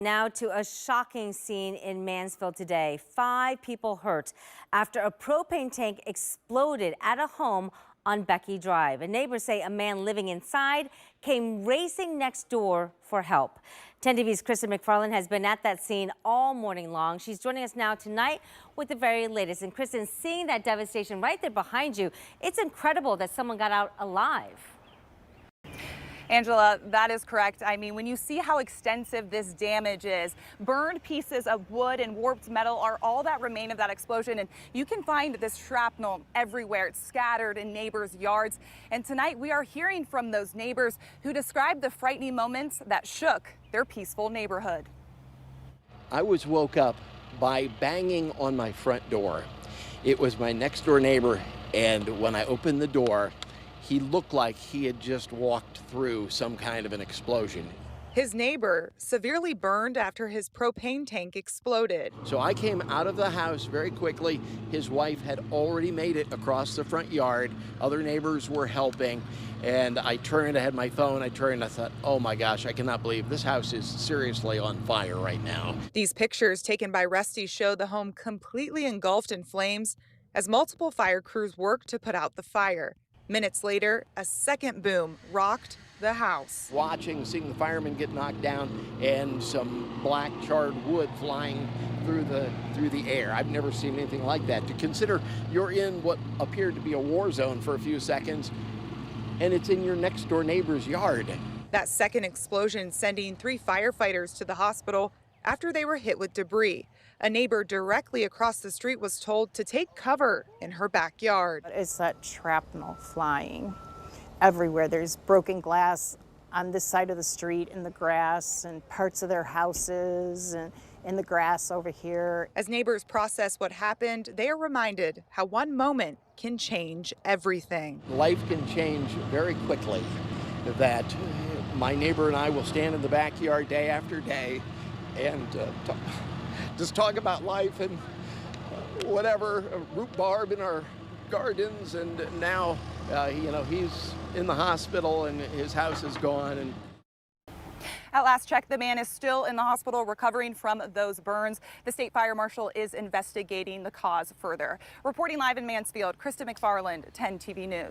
Now to a shocking scene in Mansfield today. 5 people hurt after a propane tank exploded at a home on Becky Drive. And neighbors say a man living inside came racing next door for help. 10 TV's Kristen McFarland has been at that scene all morning long. She's joining us now tonight with the very latest. And Kristen, seeing that devastation right there behind you, it's incredible that someone got out alive. Angela, that is correct. I mean, when you see how extensive this damage is, burned pieces of wood and warped metal are all that remain of that explosion. And you can find this shrapnel everywhere. It's scattered in neighbors' yards. And tonight we are hearing from those neighbors who described the frightening moments that shook their peaceful neighborhood. I was woke up by banging on my front door. It was my next door neighbor, and when I opened the door, he looked like he had just walked through some kind of an explosion. His neighbor severely burned after his propane tank exploded. So I came out of the house very quickly. His wife had already made it across the front yard. Other neighbors were helping. And I turned, I had my phone, I thought, oh my gosh, I cannot believe this house is seriously on fire right now. These pictures taken by Rusty show the home completely engulfed in flames as multiple fire crews worked to put out the fire. Minutes later, a second boom rocked the house. Seeing the firemen get knocked down and some black charred wood flying through the air. I've never seen anything like that. To consider you're in what appeared to be a war zone for a few seconds, and it's in your next door neighbor's yard. That second explosion sending 3 firefighters to the hospital after they were hit with debris. A neighbor directly across the street was told to take cover in her backyard. It's that shrapnel flying everywhere. There's broken glass on this side of the street, in the grass, and parts of their houses, and in the grass over here. As neighbors process what happened, they are reminded how one moment can change everything. Life can change very quickly. That my neighbor and I will stand in the backyard day after day and just talk about life and whatever, rhubarb in our gardens, and now he's in the hospital and his house is gone. And at last check, the man is still in the hospital recovering from those burns. The state fire marshal is investigating the cause further. Reporting live in Mansfield, Kristen McFarland, 10 TV News.